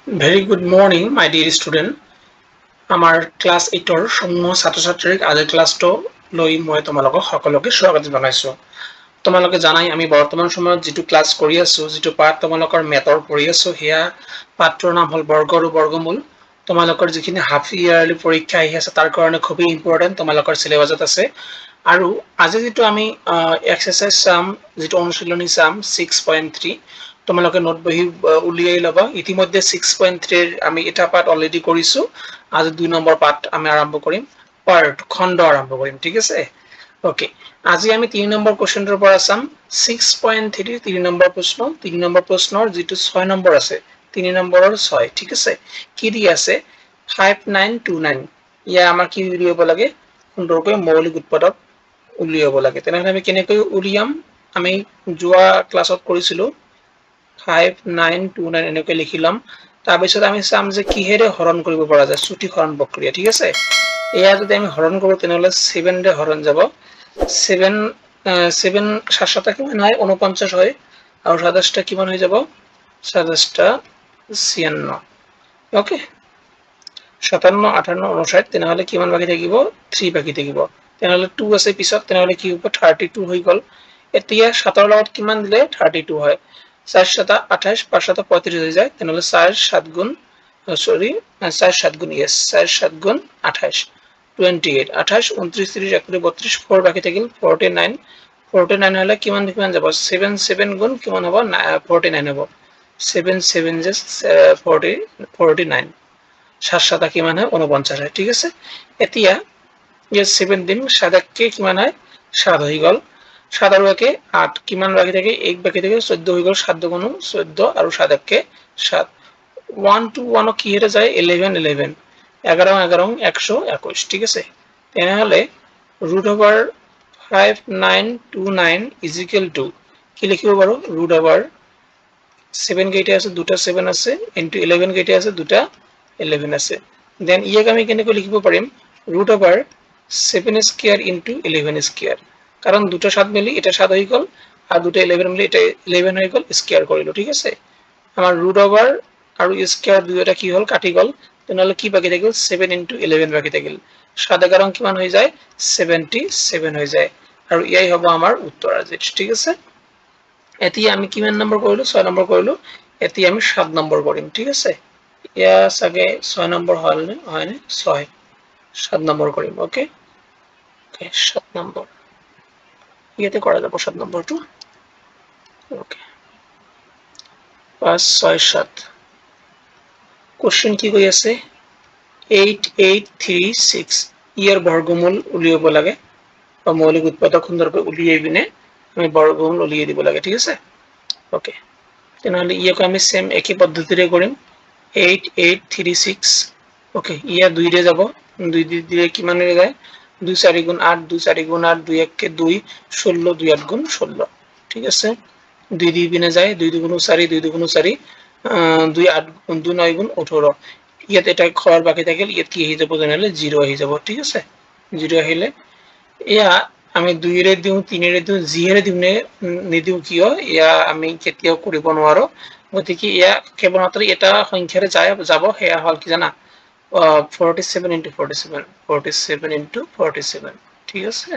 Very good morning, my dear student. Our class 8 or সমূহ ছাত্ৰ-ছাত্ৰীক আজি ক্লাছটো লৈ মই তোমালোকক সকলোকে স্বাগত জনাইছো। তোমালোকে জানাই আমি বৰ্তমান সময়ত যেটো ক্লাছ কৰি আছো, যেটো পাঠ তোমালোকৰ মেথৰ পঢ়ি আছো, হিয়া পাঠৰ নাম হল বৰ্গ আৰু বৰ্গমূল। তোমালোকৰ যিখিনি হাফ ইয়াৰলি পৰীক্ষা আহি আছে তাৰ কাৰণে খুবই ইম্পৰ্টেন্ট, তোমালোকৰ সিলেবাসত আছে। আৰু আজি যেটো আমি এক্সাৰসাইজ চাম, যেটো অনুশীলনী চাম 6.3, তোমালোকে নোট বহি উলিয়াই লবা। ইতিমধ্যে 6.3 এর আমি এটা পাঠ অলরেডি কৰিছো। আজি 2 নম্বৰ পাঠ আমি আৰম্ভ কৰিম, পাৰ্ট খণ্ড আৰম্ভ কৰিম, ঠিক আছে। ওকে, আজি আমি 3 নম্বৰ কোৱেশ্চনৰ পৰা চাম 6.3 3 নম্বৰ প্ৰশ্ন। 3 নম্বৰ প্ৰশ্নৰ যেটো 6 নম্বৰ আছে, 3 নম্বৰৰ 6, ঠিক আছে। কি দি আছে 5929, ইয়া আমাৰ কি উলিয়াব লাগে, সুন্দৰকৈ মৌলিক উৎপাদক উলিয়াব লাগে। তেনেহলে আমি কেনেকৈ উলিয়াম, আমি যোৱা ক্লাছত কৰিছিলো 5929 এনেকৈ লিখিলাম। তাৰ পিছত আমি চাম যে কিহেৰে হৰণ কৰিব পৰা যায়, চুটি হৰণ প্ৰক্ৰিয়া, ঠিক আছে। এয়া যদি আমি হৰণ কৰো তেনেহলে 7 ৰে হৰণ যাব। 7 7 7 কিমান হয় 49 হয়, আৰু 27 কিমান হৈ যাব 27 56। ওকে, 57 58 59, তেনেহলে কিমান বাকি থাকিব 3 বাকি থাকিব। তেনেহলে 2 আছে পিছত, তেনেহলে কি হ'ব 32 হৈ গল। এতিয়া 7 ৰ লগত কিমান দিলে 32 হয়, 4 7 28 5 7 35 হৈ যায়। তেনেহলে 4 7 গুণ 4 7 গুণ 4 7 গুণ 28 28 28 29 30 31 32 4 বাকি থাকিল 49। 49 হলে কিমান কিমান যাব 7 7 গুণ কিমান হ'ব 49 হ'ব। 7 7 just 49, 7 7 কিমান হয় 49 হয়, ঠিক আছে। এতিয়া ইয়াত 7 দিম, 7 কে কিমান হয় 7 হৈ গল। 7 আৰু 1 8, কিমান বাকি থাকে 1 বাকি থাকে 14 হৈ গল। 7 গুণ 14 আৰু 7 কে 7, 1 to 1 কি হতে যায় 11 11, 11 11 121, ঠিক আছে। তেনেহলে √5929 is equal to কি লিখিব পাৰো, √7 কেইটা আছে, দুটা 7 আছে, into 11 কেইটা আছে, দুটা 11 আছে। দেন ইয়াক আমি কেনেকৈ লিখিব পাৰিম, √7 স্কয়ার into 11 স্কয়ার, কারণ দুটো 7 মিলি এটা 7 হৈ গল, আর দুটো 11 মিলি এটা 11 হৈ গল, স্কয়ার কৰিলো, ঠিক আছে। আমাৰ √, আৰু স্কয়ার দুইটা কি হল কাটি গল। তেনেহলে কি বাকি থাকিল 7 into 11 বাকি থাকিল। 7 11 কিমান হৈ যায় 77 হৈ যায়, আৰু ইয়াই হ'ব আমাৰ উত্তৰ আজি, ঠিক আছে। এতিয়া আমি কিমান নম্বৰ কৰিলো 6 নম্বৰ কৰিলো। এতিয়া আমি 7 নম্বৰ কৰিম, ঠিক আছে। ইয়া সাগে 6 নম্বৰ হল নে, হয় নে 6, 7 নম্বৰ কৰিম। ওকে ওকে 7 নম্বৰ ইয়াতে কৰা যাব 7 নম্বৰটো। ওকে 5 6 7 কোশ্চেন কি কৈ আছে 8836, ইয়াৰ বৰ্গমূল উলিয়াব লাগে, বা মৌলিক উৎপাদক সুন্দৰকৈ উলিয়াই পিনে আমি বৰ্গমূল উলিয়াই দিব লাগে, ঠিক আছে। ওকে, তেনেহলে ইয়াক আমি সেম একই পদ্ধতিৰে কৰিম 8836। ওকে, ইয়া 2 ৰে যাব, 2 দিয়ে কিমান হৈ যায় 2 4 গুণ 8, 2 4 গুণ 8, 2 1 কে 2 16, 2 8 গুণ 16, ঠিক আছে। 2 দিয়ে পিনে যায় 2 2 গুণ 4, 2 2 গুণ 4, 2 8 গুণ 2 9 গুণ 18। ইয়াত এটা খৰ বাকি থাকিল, ইয়াত কি হৈ যাব তেনেহলে 0 হৈ যাব, ঠিক আছে। 0 আহিলে ইয়া আমি 2 ৰে দিও 3 ৰে দিও যিহেৰে দিও নিদিও কিয়, ইয়া আমি কেতিয়াও কৰিব নোৱাৰো। গতিকে ইয়া কেৱলমাত্ৰ এটা সংখ্যাৰে যাব, সেয়া হল কি জানা 47 into 47, 47 into 47, ঠিক আছে।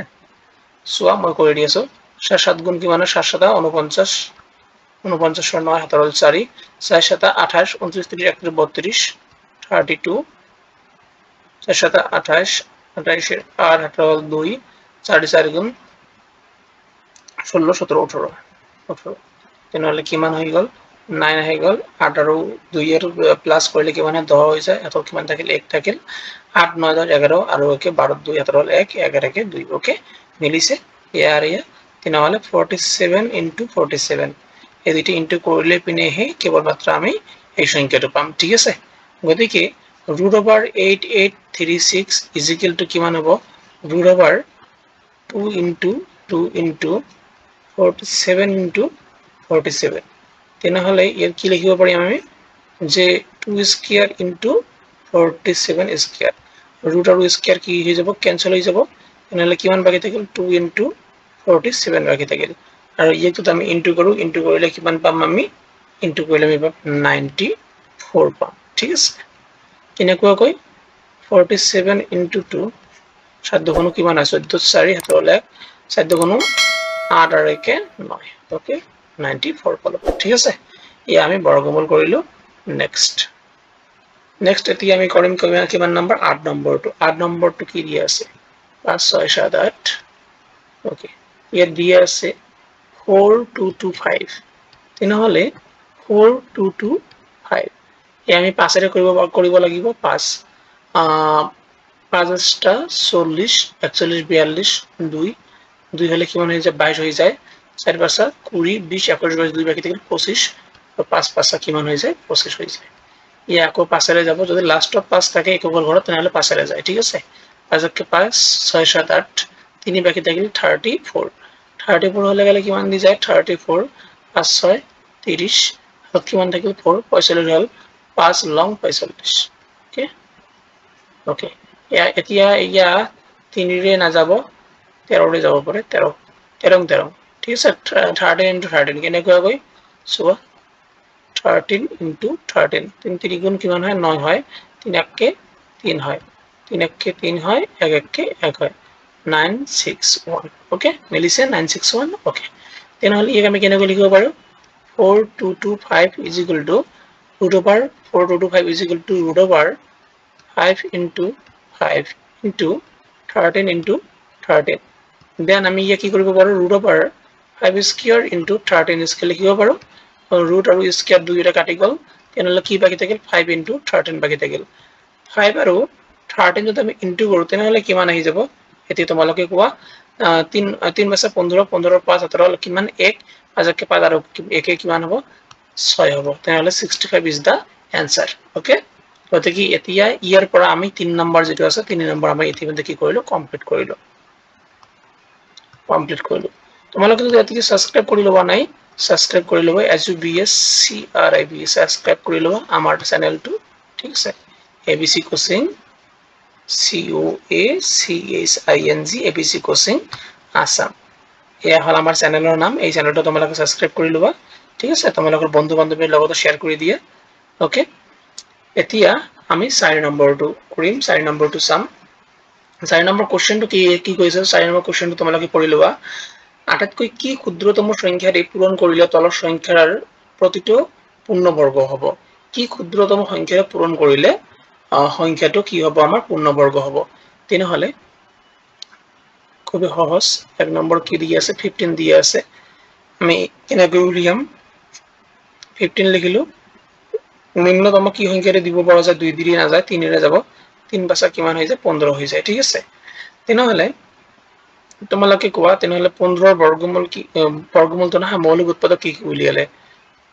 চোৱা মই কৰি দি আছো। 7 7 গুণ কিমান 7 7 49, 49 9 7 4, 4 7 28 29 30 31 32, 4 7 28 28 8 18 2, 4 4 গুণ 16 17 18 18, তেনেহলে কিমান হৈ গল 9 হৈ গল। 8 আৰু 2 এৰ প্লাস কৰিলে কিমান 10 হৈ যায়, এত কিমান থাকিল 1 থাকিল, 8 9 10 11 আৰু 1 12 2 17 হল 1 11 কে 2। ওকে মিলিছে ইয়াৰ ইয়া, তেনেহলে 47 into 47, এই দুটি ইনটু কৰিলে পিনেহে কেৱলমাত্ৰ আমি এই সংখ্যাটো পাম, ঠিক আছে। গতিকে √8836 is equal to কিমান হ'ব √2 into 2 into 47 into 47, তেনেহলে ইয়াৰ কি লিখিব পাৰিম আমি যে 2 স্কয়াৰ into 47 স্কয়াৰ, ৰুট আৰু স্কয়ার কি হৈ যাব কেনসেল হৈ যাব। তেনেহলে কিমান বাকি থাকিল 2 into 47 বাকি থাকিল, আৰু ইয়াক যদি আমি ইনটু কৰো, ইনটু কৰিলে কিমান পাম আমি, ইনটু কৰিলে আমি পাম 90 4 পাম ঠিক আছে কেনেকুৱাকৈ 47 into 2 সাধ্যগুণ কিমান আছে 14 4 হাতৰ লেখ সাধ্যগুণ 8 আৰু 1 9 ওকে 94 পালো ঠিক আছে ইয়া আমি বৰ্গমূল কৰিলো নেক্সট এতিয়া আমি কৰিম কিমান নম্বৰ 8 নম্বৰটো কি দিয়া আছে 5 6 7 8 ওকে ইয়াত দিয়া আছে 4225 তেনেহলে 4225 এই আমি 5 এৰে কৰিব লাগিব 5 5 টা 40 41 42 2 2 হলে কিমান হৈ যায় 22 হৈ যায় 4 5 20 20 21 22 2 বাকি থাকিল 25 তো 5 5 কিমান হৈ যায় 25 হৈ যায় ইয়া আকৌ 5 এৰে যাব যদি লাষ্টত 5 থাকে এককৰ ঘৰত তেনেহলে 5 এৰে যায় ঠিক আছে 5 কে 5 6 7 8 3 বাকি থাকিল 34 34 হলে গলে কিমান দি যায় 34 5 6 30 হাতত কিমান থাকিল 4 45 হল 5 লং 45 ওকে ওকে এতিয়া ইয়া 3 ৰে না যাব 13 ৰে যাব পাৰে 13 ঠিক আছে 13 into 13 কেনেকৈ গৈ সো 13 into 13 3 3 গুণ কিমান হয় 9 হয় 3 এককে 3 হয় 3 এককে 3 হয় 1 এককে 1 হয় 961 ওকে মিলিছে 961 ওকে তেনেহলে ইয়াক আমি কেনেকৈ লিখিব পাৰো 4225 is equal to root over 4225 is equal to root over 5 into 5 into 13 into 13 then আমি ইয়া কি কৰিব পাৰো root over 5 square into 13 square লিখিব পাৰো root আৰু স্কয়ার দুইটা কাটি গল তেনেহলে কি বাকি থাকিল 5 into 13 বাকি থাকিল 5 আৰু 13 যদি আমি ইনটু কৰো তেনেহলে কিমান আহি যাব এতি তোমালোকে কোৱা 3 3 বাছা 15 15 5 17 কিমান 1 5 কে 5 আৰু 1 কিমান হ'ব 6 হ'ব তেনেহলে 65 is the answer okay গতিকে এতিয়া ইয়াৰ পৰা আমি 3 নম্বৰ যেটো আছে 3 নম্বৰ আমি ইতিমধ্যে কি কৰিলো কমপ্লিট কৰিলো তোমালোকে যদি এতি সাবস্ক্ৰাইব কৰি লবা নাই সাবস্ক্ৰাইব কৰি লবা SUBSCRIB সাবস্ক্ৰাইব কৰি লবা আমাৰ চেনেলটো ঠিক আছে ABC coaching COACHING ABC coaching Assam এয়া হল আমাৰ চেনেলৰ নাম এই চেনেলটো তোমালোকে সাবস্ক্ৰাইব কৰি লবা ঠিক আছে তোমালোকৰ বন্ধু বান্ধৱীৰ লগত শেয়াৰ কৰি দিয়া ওকে এতিয়া আমি 4 নম্বৰটো কৰিম 4 নম্বৰটো চাম 4 নম্বৰ কোশ্চেনটো কি কৈছে 4 নম্বৰ কোশ্চেনটো তোমালোকে পঢ়ি লবা আটাইতকৈ কি ক্ষুদ্ৰতম সংখ্যাৰে পূৰণ কৰিলে তলৰ সংখ্যাৰ প্ৰতিটো পূৰ্ণবৰ্গ হ'ব কি ক্ষুদ্ৰতম সংখ্যাৰে পূৰণ কৰিলে সংখ্যাটো কি হ'ব আমাৰ পূৰ্ণবৰ্গ হ'ব তেনেহলে খুব সহজ এক নম্বৰ কি দিয়া আছে 15 দিয়া আছে আমি কেনেকৈ উলিয়াম 15 লিখিলো নিম্নতম কি সংখ্যাৰে দিব পৰা যায় 2 দিৰি না যায় 3 ৰে যাব 3 বাছা কিমান হৈ যায় 15 হৈ যায় ঠিক আছে তেনেহলে তোমালোকে কোৱা তেনেহলে 15 ৰ বৰ্গমূল কি বৰ্গমূলটো না মৌলিক উৎপাদক কি উলিয়ালে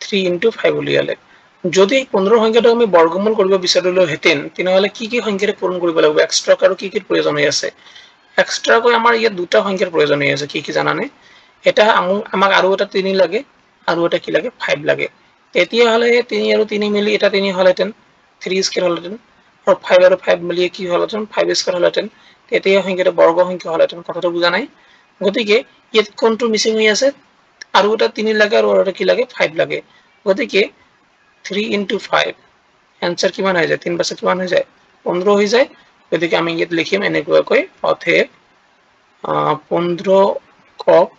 3 into 5 উলিয়ালে যদি 15 সংখ্যাটো আমি বৰ্গমূল কৰিব বিচাৰিলো হেতেন তেনেহলে কি সংখ্যাৰে পূৰণ কৰিব লাগিব এক্সট্ৰা আৰু কি প্ৰয়োজন হৈ আছে এক্সট্ৰা কৈ আমাৰ ইয়াত দুটা সংখ্যাৰ প্ৰয়োজন হৈ আছে কি জানানে এটা আমাক আৰু এটা 3 লাগে আৰু এটা কি লাগে 5 লাগে এতিয়া হলে 3 আৰু 3 মিলি এটা 3 হলহেতেন 3 স্কয়াৰ হলহেতেন আৰু 5 আৰু 5 মিলি কি হলহেতেন 5 স্কয়াৰ হলহেতেন এতিয়া সংখ্যাটো বৰ্গ সংখ্যা হলহেতেন কথাটো বুজা নাই গতিকে ইয়াত কোনটো মিসিং হৈ আছে আৰু এটা 3 লাগে আৰু এটা কি লাগে 5 লাগে গতিকে 3 into 5 आंसर কিমান হৈ যায় 3 বাছা কিমান হৈ যায় 15 হৈ যায় গতিকে আমি ইয়াত লিখিম এনেকুৱাকৈ অতএব 15 কক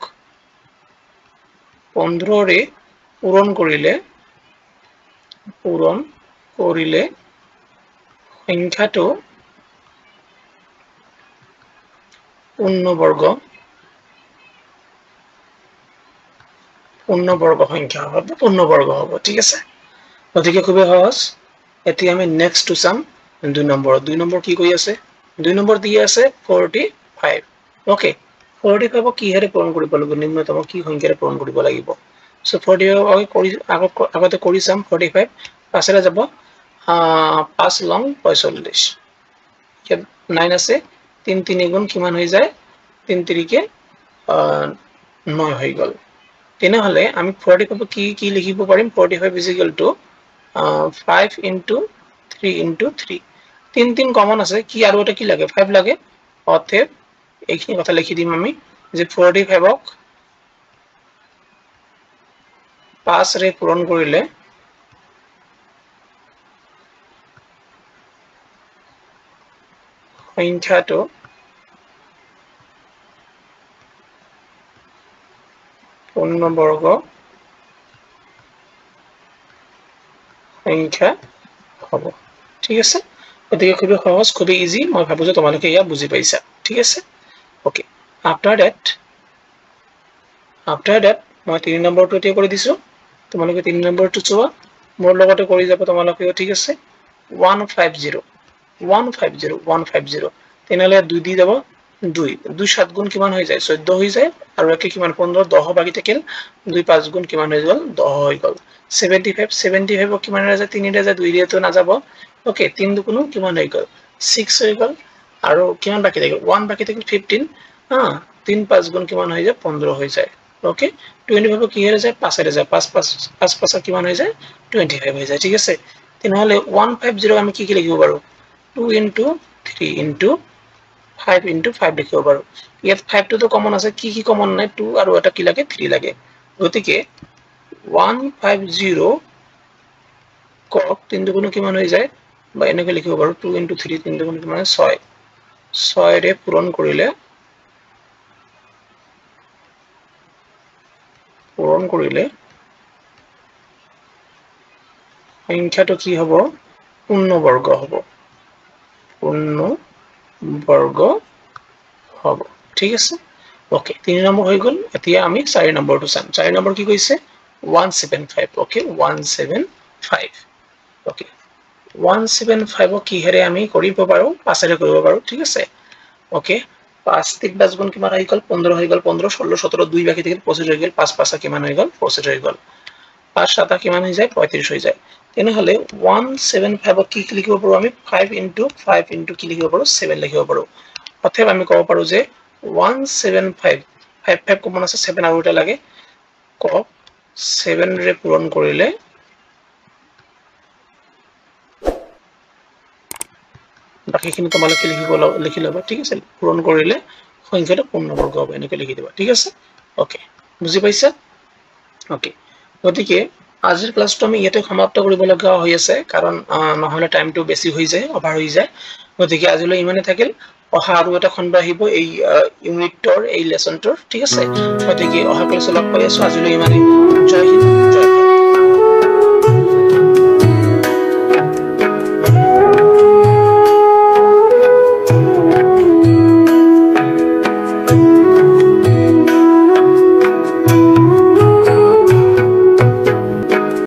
15 ৰে পূৰণ কৰিলে সংখ্যাটো পূৰ্ণবৰ্গ সংখ্যা হ'ব পূৰ্ণবৰ্গ হ'ব ঠিক আছে গতিকে খুব সহজ এতিয়া আমি নেক্সট টু সাম 2 নম্বৰ কি কৈ আছে 2 নম্বৰ দি আছে 45 ওকে 45 কিহেৰে পূৰণ কৰিব লাগিব নিম্নতম কি সংখ্যাৰে পূৰণ কৰিব লাগিব সো 45 আগতে কৰি সাম 45 পাছৰে যাব 5 লং 45 ইয়াত 9 আছে 3 3 গুণ কিমান হৈ যায় 3 3 কে 9 হৈ গল তেনেহলে আমি 45 কি লিখিব পাৰিম 45 is equal to 5 into 3 into 3 3 3 common আছে কি আৰু এটা কি লাগে 5 লাগে অতএব এইখিনি কথা লিখি দিম আমি যে 45 ক 5 ৰে পূৰণ কৰিলে সংখ্যাটো পূর্ণবর্গ সংখ্যা হ'ব ঠিক আছে গতিকে খুবই সহজ খুবই ইজি মই ভাবো যে তোমালোকে ইয়া বুজি পাইছা ঠিক আছে ওকে আফটাৰ দ্যাট মই 3 নম্বৰটো এতিয়া কৰি দিছো তোমালোকে 3 নম্বৰটো চোৱা মোৰ লগতে কৰি যাব তোমালোকে ঠিক আছে 150 তেনেহলে 2 দি যাব 2 7 গুণ কিমান হৈ যায় 14 হৈ যায় আৰু একে কিমান 15 10 বাকি থাকিল 2 5 গুণ কিমান হৈ গল 10 হৈ গল 75 কিমান হৈ যায় 3 ৰে যায় 2 ৰে তো না যাব ওকে 3 দুগুণ কিমান হৈ গল 6 হৈ গল আৰু কিমান বাকি থাকিল 1 বাকি থাকিল 15 হা 3 5 গুণ কিমান হৈ যায় 15 হৈ যায় ওকে 25 কি হৈ যায় 5 ৰে যায় 5 5 কিমান হৈ যায় 25 হৈ যায় ঠিক আছে তেনেহলে 150 আমি কি লিখিব পাৰো 2 into 3 into 5 into 5 লিখিব পাৰো ইয়াত 5 টো তো কমন আছে কি কমন নাই 2 আৰু এটা কি লাগে 3 লাগে গতিকে 150 কক 3 দুগুণ কিমান হৈ যায় বা এনেকৈ লিখিব পাৰো 2 into 3 3 দুগুণ কিমান 6 ৰে পূৰণ কৰিলে সংখ্যাটো কি হ'ব পূৰ্ণবৰ্গ হ'ব ঠিক আছে ওকে 3 নম্বৰ হৈ গল এতিয়া আমি 4 নম্বৰটো চাম 4 নম্বৰ কি কৈছে 175 ওকে 175 ওকে 175 কি হেৰে আমি কৰিব পাৰো 5 ৰে কৰিব পাৰো ঠিক আছে ওকে 5 3 10 গুণ কিমান হৈ গল 15 হৈ গল 15 16 17 2 বাকি থাকিল 25 হৈ গল 5 5 কিমান হৈ গল 25 হৈ গল 5 7 কিমান হৈ যায় 35 হৈ যায় তেনেহলে 175 কি লিখিব পাৰো আমি 5 into 5 into কি লিখিব পাৰো 7 লিখিব পাৰো অথবা আমি ক'ব পাৰো যে 175 5 কমন আছে 7 আৰু এটা লাগে ক 7 ৰে পূৰণ কৰিলে বাকিখিনি তোমালোকে লিখি লবা ঠিক আছে পূৰণ কৰিলে সংখ্যাটো পূৰ্ণবৰ্গ হ'ব এনেকৈ লিখি দিবা ঠিক আছে ওকে বুজি পাইছা ওকে গতিকে আজিৰ ক্লাসটো আমি ইয়াতে সমাপ্ত কৰিব লগা হৈ আছে কাৰণ নহলে টাইমটো বেছি হৈ যায় অভাৰ হৈ যায় গতিকে আজিলৈ ইমানে থাকিল অহা আৰু এটা খণ্ড আহিব এই ইউনিটৰ এই লেসনটোৰ ঠিক আছে গতিকে অহা ক্লাসত লগ পাই আছো আজিলৈ ইমানে জয় হিন্দ জয়